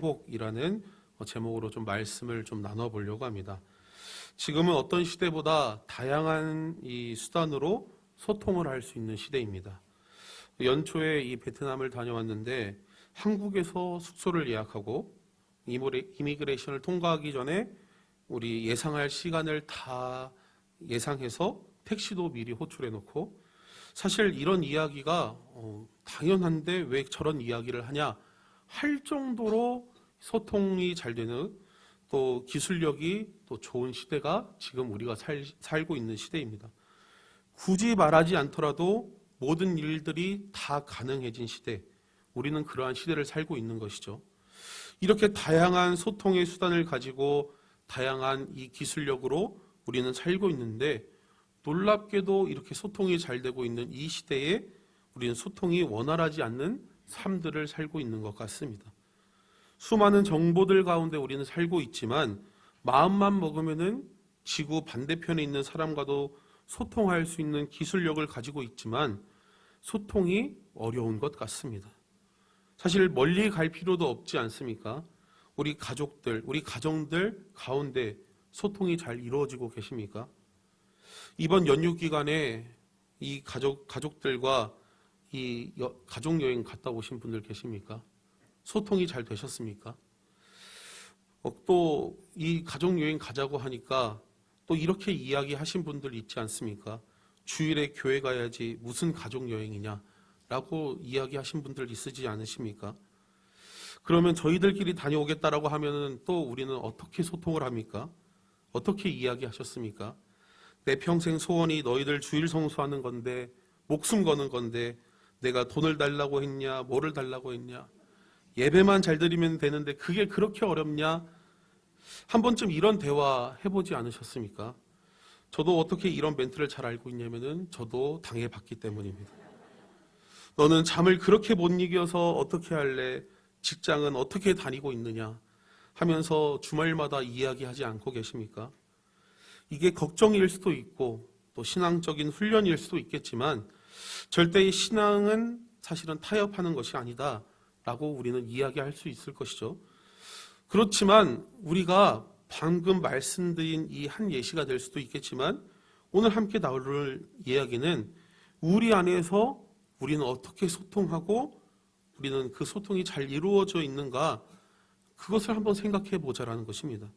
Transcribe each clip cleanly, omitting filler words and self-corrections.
회복이라는 제목으로 좀 말씀을 좀 나눠보려고 합니다. 지금은 어떤 시대보다 다양한 이 수단으로 소통을 할 수 있는 시대입니다. 연초에 이 베트남을 다녀왔는데 한국에서 숙소를 예약하고 이미그레이션을 통과하기 전에 우리 예상할 시간을 다 예상해서 택시도 미리 호출해 놓고, 사실 이런 이야기가 당연한데 왜 저런 이야기를 하냐 할 정도로 소통이 잘 되는, 또 기술력이 또 좋은 시대가 지금 우리가 살고 있는 시대입니다. 굳이 말하지 않더라도 모든 일들이 다 가능해진 시대, 우리는 그러한 시대를 살고 있는 것이죠. 이렇게 다양한 소통의 수단을 가지고 다양한 이 기술력으로 우리는 살고 있는데, 놀랍게도 이렇게 소통이 잘 되고 있는 이 시대에 우리는 소통이 원활하지 않는 삶들을 살고 있는 것 같습니다. 수많은 정보들 가운데 우리는 살고 있지만 마음만 먹으면은 지구 반대편에 있는 사람과도 소통할 수 있는 기술력을 가지고 있지만 소통이 어려운 것 같습니다. 사실 멀리 갈 필요도 없지 않습니까? 우리 가족들, 우리 가정들 가운데 소통이 잘 이루어지고 계십니까? 이번 연휴 기간에 이 가족들과 이 가족 여행 갔다 오신 분들 계십니까? 소통이 잘 되셨습니까? 또 이 가족 여행 가자고 하니까 또 이렇게 이야기하신 분들 있지 않습니까? 주일에 교회 가야지 무슨 가족 여행이냐라고 이야기하신 분들 있으지 않으십니까? 그러면 저희들끼리 다녀오겠다라고 하면은 또 우리는 어떻게 소통을 합니까? 어떻게 이야기하셨습니까? 내 평생 소원이 너희들 주일 성수하는 건데, 목숨 거는 건데 내가 돈을 달라고 했냐, 뭐를 달라고 했냐, 예배만 잘 드리면 되는데 그게 그렇게 어렵냐? 한 번쯤 이런 대화 해보지 않으셨습니까? 저도 어떻게 이런 멘트를 잘 알고 있냐면은 저도 당해봤기 때문입니다. 너는 잠을 그렇게 못 이겨서 어떻게 할래? 직장은 어떻게 다니고 있느냐? 하면서 주말마다 이야기하지 않고 계십니까? 이게 걱정일 수도 있고 또 신앙적인 훈련일 수도 있겠지만 절대 신앙은 사실은 타협하는 것이 아니다 라고 우리는 이야기할 수 있을 것이죠. 그렇지만 우리가 방금 말씀드린 이 한 예시가 될 수도 있겠지만 오늘 함께 나눌 이야기는 우리 안에서 우리는 어떻게 소통하고 우리는 그 소통이 잘 이루어져 있는가, 그것을 한번 생각해 보자라는 것입니다.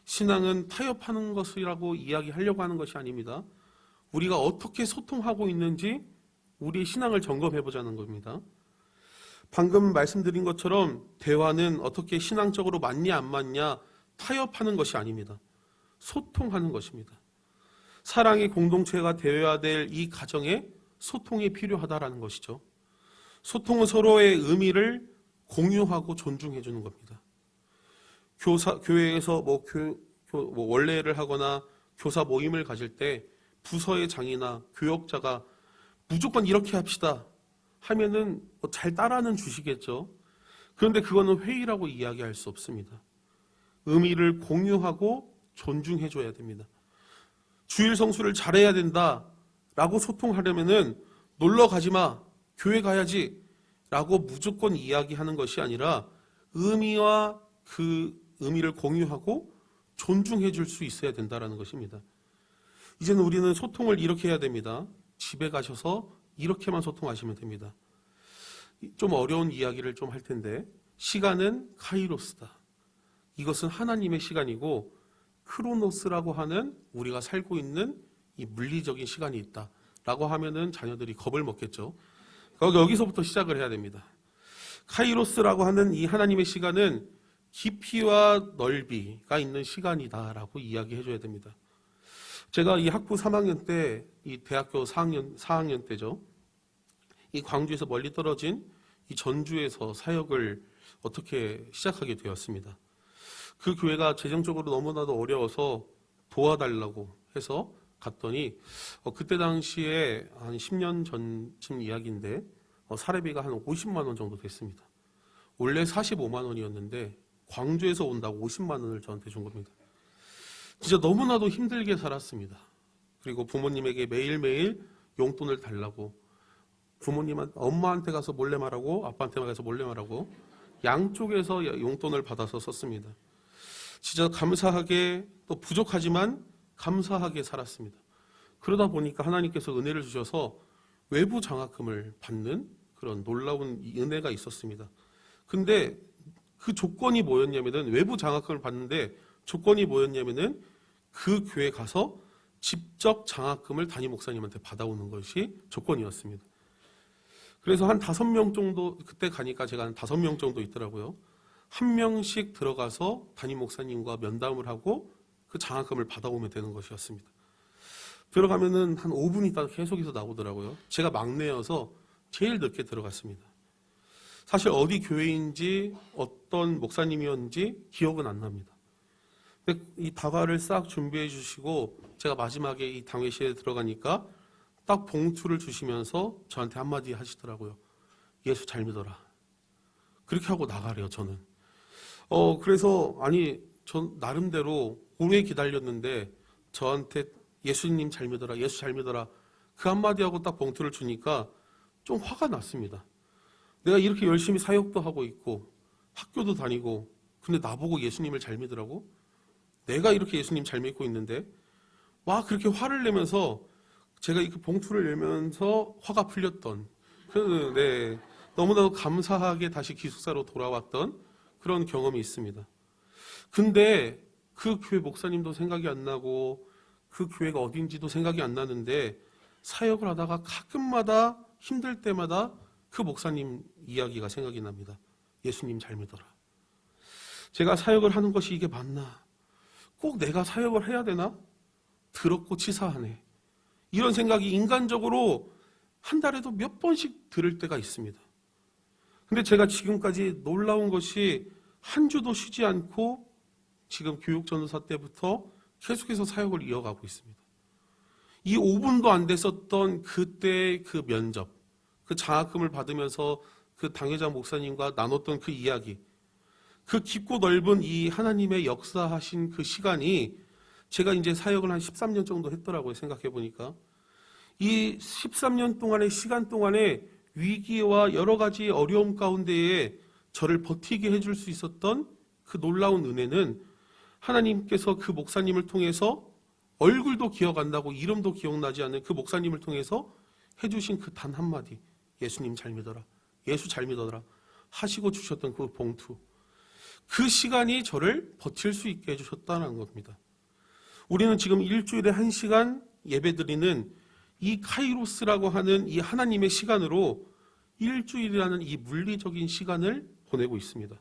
신앙은 타협하는 것이라고 이야기하려고 하는 것이 아닙니다. 우리가 어떻게 소통하고 있는지 우리의 신앙을 점검해 보자는 겁니다. 방금 말씀드린 것처럼 대화는 어떻게 신앙적으로 맞냐 안 맞냐 타협하는 것이 아닙니다. 소통하는 것입니다. 사랑의 공동체가 되어야 될 이 가정에 소통이 필요하다라는 것이죠. 소통은 서로의 의미를 공유하고 존중해 주는 겁니다. 교회에서 원래를 하거나 교사 모임을 가질 때 부서의 장이나 교역자가 무조건 이렇게 합시다 하면은 잘 따라는 주시겠죠. 그런데 그거는 회의라고 이야기할 수 없습니다. 의미를 공유하고 존중해 줘야 됩니다. 주일 성수를 잘해야 된다라고 소통하려면은 놀러 가지 마, 교회 가야지 라고 무조건 이야기하는 것이 아니라 의미와 그 의미를 공유하고 존중해 줄 수 있어야 된다는 것입니다. 이제는 우리는 소통을 이렇게 해야 됩니다. 집에 가셔서 이렇게만 소통하시면 됩니다. 좀 어려운 이야기를 좀 할 텐데, 시간은 카이로스다. 이것은 하나님의 시간이고 크로노스라고 하는 우리가 살고 있는 이 물리적인 시간이 있다라고 하면은 자녀들이 겁을 먹겠죠. 여기서부터 시작을 해야 됩니다. 카이로스라고 하는 이 하나님의 시간은 깊이와 넓이가 있는 시간이다라고 이야기해 줘야 됩니다. 제가 이 학부 3학년 때, 이 대학교 4학년 때죠. 이 광주에서 멀리 떨어진 이 전주에서 사역을 어떻게 시작하게 되었습니다. 그 교회가 재정적으로 너무나도 어려워서 도와달라고 해서 갔더니 그때 당시에 한 10년 전쯤 이야기인데 사례비가 한 50만 원 정도 됐습니다. 원래 45만 원이었는데 광주에서 온다고 50만 원을 저한테 준 겁니다. 진짜 너무나도 힘들게 살았습니다. 그리고 부모님에게 매일매일 용돈을 달라고, 엄마한테 가서 몰래 말하고 아빠한테 가서 몰래 말하고 양쪽에서 용돈을 받아서 썼습니다. 진짜 감사하게 또 부족하지만 감사하게 살았습니다. 그러다 보니까 하나님께서 은혜를 주셔서 외부 장학금을 받는 그런 놀라운 은혜가 있었습니다. 근데 그 조건이 뭐였냐면은 외부 장학금을 받는데 조건이 뭐였냐면은 그 교회 가서 직접 장학금을 담임 목사님한테 받아오는 것이 조건이었습니다. 그래서 한 5명 정도, 그때 가니까 제가 한 5명 정도 있더라고요. 한 명씩 들어가서 담임 목사님과 면담을 하고 그 장학금을 받아오면 되는 것이었습니다. 들어가면은 한 5분 있다가 계속해서 나오더라고요. 제가 막내여서 제일 늦게 들어갔습니다. 사실 어디 교회인지 어떤 목사님이었는지 기억은 안 납니다. 근데 이 다과를 싹 준비해 주시고 제가 마지막에 이 당회실에 들어가니까 딱 봉투를 주시면서 저한테 한마디 하시더라고요. 예수 잘 믿어라. 그렇게 하고 나가래요, 저는. 그래서 전 나름대로 오래 기다렸는데 저한테 예수님 잘 믿어라, 예수 잘 믿어라 그 한마디 하고 딱 봉투를 주니까 좀 화가 났습니다. 내가 이렇게 열심히 사역도 하고 있고 학교도 다니고 근데 나보고 예수님을 잘 믿으라고? 내가 이렇게 예수님 잘 믿고 있는데 와 그렇게 화를 내면서 제가 이 봉투를 열면서 화가 풀렸던 네, 너무나도 감사하게 다시 기숙사로 돌아왔던 그런 경험이 있습니다. 근데 그 교회 목사님도 생각이 안 나고 그 교회가 어딘지도 생각이 안 나는데 사역을 하다가 가끔마다 힘들 때마다 그 목사님 이야기가 생각이 납니다. 예수님 잘 믿어라. 제가 사역을 하는 것이 이게 맞나? 꼭 내가 사역을 해야 되나? 더럽고 치사하네. 이런 생각이 인간적으로 한 달에도 몇 번씩 들을 때가 있습니다. 근데 제가 지금까지 놀라운 것이 한 주도 쉬지 않고 지금 교육전도사 때부터 계속해서 사역을 이어가고 있습니다. 이 5분도 안 됐었던 그때 그 면접, 그 장학금을 받으면서 그 당회자 목사님과 나눴던 그 이야기, 그 깊고 넓은 이 하나님의 역사하신 그 시간이 제가 이제 사역을 한 13년 정도 했더라고요. 생각해 보니까. 이 13년 동안의 시간 동안에 위기와 여러 가지 어려움 가운데에 저를 버티게 해줄 수 있었던 그 놀라운 은혜는 하나님께서 그 목사님을 통해서 얼굴도 기억 안 나고 이름도 기억나지 않는 그 목사님을 통해서 해주신 그 단 한마디, 예수님 잘 믿어라, 예수 잘 믿어라 하시고 주셨던 그 봉투, 그 시간이 저를 버틸 수 있게 해주셨다는 겁니다. 우리는 지금 일주일에 1시간 예배드리는 이 카이로스라고 하는 이 하나님의 시간으로 일주일이라는 이 물리적인 시간을 보내고 있습니다.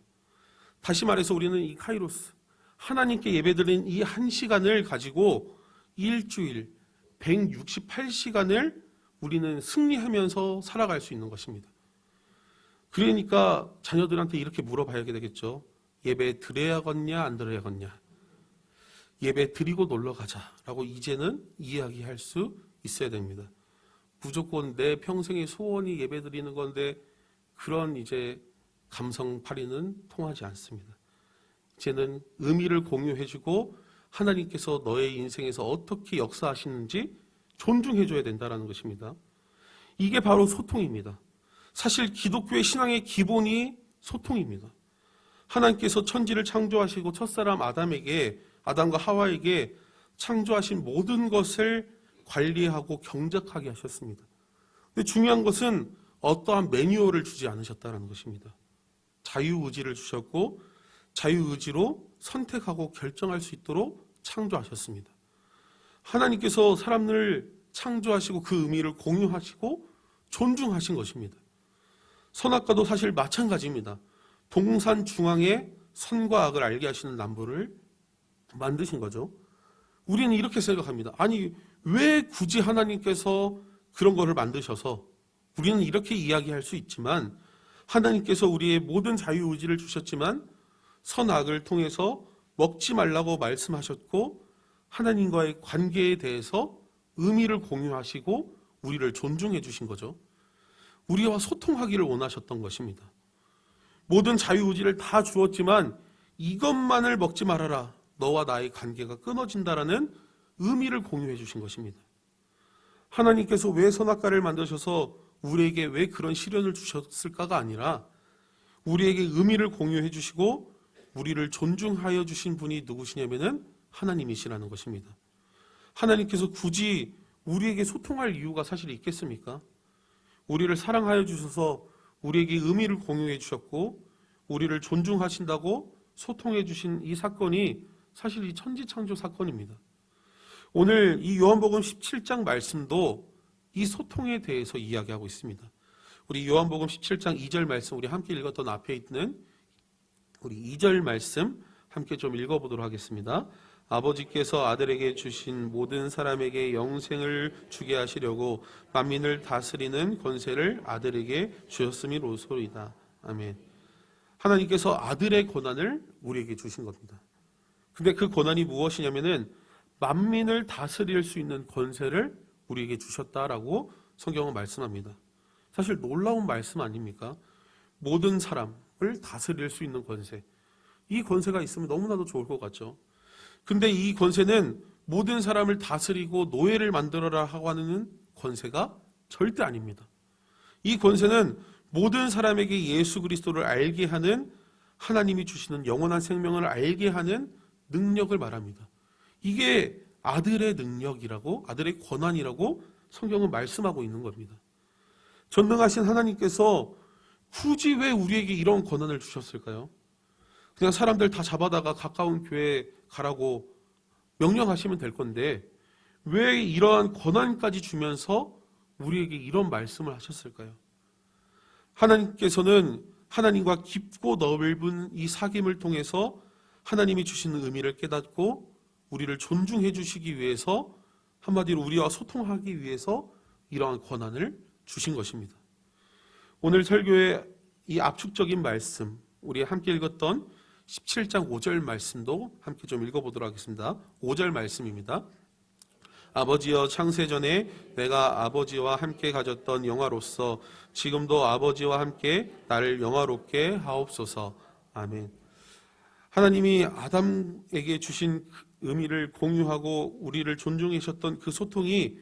다시 말해서 우리는 이 카이로스, 하나님께 예배드린 이 1시간을 가지고 일주일 168시간을 우리는 승리하면서 살아갈 수 있는 것입니다. 그러니까 자녀들한테 이렇게 물어봐야 되겠죠. 예배 드려야겠냐 안 드려야겠냐. 예배 드리고 놀러 가자라고 이제는 이야기할 수 있어야 됩니다. 무조건 내 평생의 소원이 예배 드리는 건데 그런 이제 감성팔이는 통하지 않습니다. 이제는 의미를 공유해주고 하나님께서 너의 인생에서 어떻게 역사하시는지 존중해줘야 된다는 것입니다. 이게 바로 소통입니다. 사실 기독교의 신앙의 기본이 소통입니다. 하나님께서 천지를 창조하시고 첫사람 아담과 하와에게 창조하신 모든 것을 관리하고 경작하게 하셨습니다. 근데 중요한 것은 어떠한 매뉴얼을 주지 않으셨다는 것입니다. 자유의지를 주셨고 자유의지로 선택하고 결정할 수 있도록 창조하셨습니다. 하나님께서 사람을 창조하시고 그 의미를 공유하시고 존중하신 것입니다. 선악과도 사실 마찬가지입니다. 동산 중앙에 선과 악을 알게 하시는 나무를 만드신 거죠. 우리는 이렇게 생각합니다. 아니 왜 굳이 하나님께서 그런 거를 만드셔서, 우리는 이렇게 이야기할 수 있지만 하나님께서 우리의 모든 자유의지를 주셨지만 선악을 통해서 먹지 말라고 말씀하셨고 하나님과의 관계에 대해서 의미를 공유하시고 우리를 존중해 주신 거죠. 우리와 소통하기를 원하셨던 것입니다. 모든 자유의지를 다 주었지만 이것만을 먹지 말아라, 너와 나의 관계가 끊어진다라는 의미를 공유해 주신 것입니다. 하나님께서 왜 선악과를 만드셔서 우리에게 왜 그런 시련을 주셨을까가 아니라 우리에게 의미를 공유해 주시고 우리를 존중하여 주신 분이 누구시냐면은 하나님이시라는 것입니다. 하나님께서 굳이 우리에게 소통할 이유가 사실 있겠습니까? 우리를 사랑하여 주셔서 우리에게 의미를 공유해 주셨고 우리를 존중하신다고 소통해 주신 이 사건이 사실 이 천지창조 사건입니다. 오늘 이 요한복음 17장 말씀도 이 소통에 대해서 이야기하고 있습니다. 우리 요한복음 17장 2절 말씀, 우리 함께 읽었던 앞에 있는 우리 2절 말씀 함께 좀 읽어보도록 하겠습니다. 아버지께서 아들에게 주신 모든 사람에게 영생을 주게 하시려고 만민을 다스리는 권세를 아들에게 주셨음이로소이다. 아멘. 하나님께서 아들의 권한을 우리에게 주신 겁니다. 근데 그 권한이 무엇이냐면은 만민을 다스릴 수 있는 권세를 우리에게 주셨다라고 성경은 말씀합니다. 사실 놀라운 말씀 아닙니까? 모든 사람을 다스릴 수 있는 권세. 이 권세가 있으면 너무나도 좋을 것 같죠. 근데 이 권세는 모든 사람을 다스리고 노예를 만들어라 하고 하는 권세가 절대 아닙니다. 이 권세는 모든 사람에게 예수 그리스도를 알게 하는 하나님이 주시는 영원한 생명을 알게 하는 능력을 말합니다. 이게 아들의 능력이라고, 아들의 권한이라고 성경은 말씀하고 있는 겁니다. 전능하신 하나님께서 굳이 왜 우리에게 이런 권한을 주셨을까요? 그냥 사람들 다 잡아다가 가까운 교회에 가라고 명령하시면 될 건데 왜 이러한 권한까지 주면서 우리에게 이런 말씀을 하셨을까요? 하나님께서는 하나님과 깊고 넓은 이 사귐을 통해서 하나님이 주시는 의미를 깨닫고 우리를 존중해 주시기 위해서, 한마디로 우리와 소통하기 위해서 이러한 권한을 주신 것입니다. 오늘 설교의 이 압축적인 말씀, 우리 함께 읽었던 17장 5절 말씀도 함께 좀 읽어보도록 하겠습니다. 5절 말씀입니다. 아버지여, 창세전에 내가 아버지와 함께 가졌던 영화로서 지금도 아버지와 함께 나를 영화롭게 하옵소서. 아멘. 하나님이 아담에게 주신 의미를 공유하고 우리를 존중하셨던 그 소통이,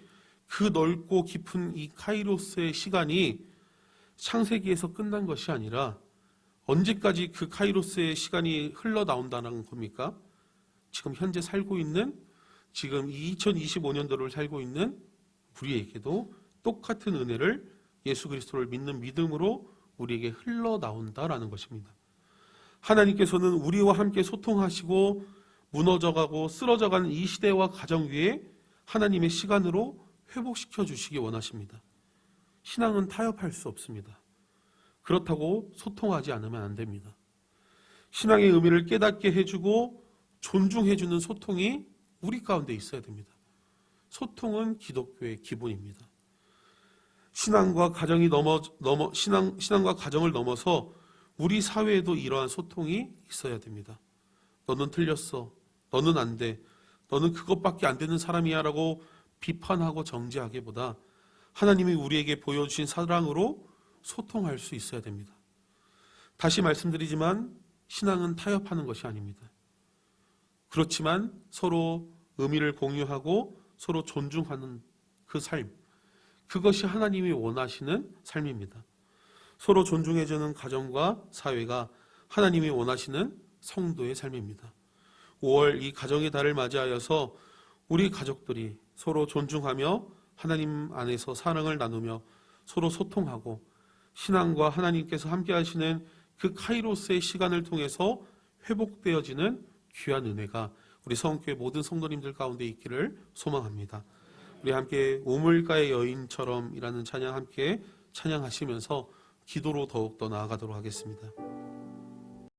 그 넓고 깊은 이 카이로스의 시간이 창세기에서 끝난 것이 아니라 언제까지 그 카이로스의 시간이 흘러나온다는 겁니까? 지금 현재 살고 있는, 지금 2025년도를 살고 있는 우리에게도 똑같은 은혜를 예수 그리스도를 믿는 믿음으로 우리에게 흘러나온다라는 것입니다. 하나님께서는 우리와 함께 소통하시고 무너져가고 쓰러져가는 이 시대와 가정 위에 하나님의 시간으로 회복시켜 주시기 원하십니다. 신앙은 타협할 수 없습니다. 그렇다고 소통하지 않으면 안 됩니다. 신앙의 의미를 깨닫게 해주고 존중해주는 소통이 우리 가운데 있어야 됩니다. 소통은 기독교의 기본입니다. 신앙과 가정이 신앙과 가정을 넘어서 우리 사회에도 이러한 소통이 있어야 됩니다. 너는 틀렸어. 너는 안 돼. 너는 그것밖에 안 되는 사람이야 라고 비판하고 정죄하기보다 하나님이 우리에게 보여주신 사랑으로 소통할 수 있어야 됩니다. 다시 말씀드리지만 신앙은 타협하는 것이 아닙니다. 그렇지만 서로 의미를 공유하고 서로 존중하는 그 삶, 그것이 하나님이 원하시는 삶입니다. 서로 존중해주는 가정과 사회가 하나님이 원하시는 성도의 삶입니다. 5월 이 가정의 달을 맞이하여서 우리 가족들이 서로 존중하며 하나님 안에서 사랑을 나누며 서로 소통하고 신앙과 하나님께서 함께 하시는 그 카이로스의 시간을 통해서 회복되어지는 귀한 은혜가 우리 성교회 모든 성도님들 가운데 있기를 소망합니다. 우리 함께 우물가의 여인처럼이라는 찬양 함께 찬양하시면서 기도로 더욱더 나아가도록 하겠습니다.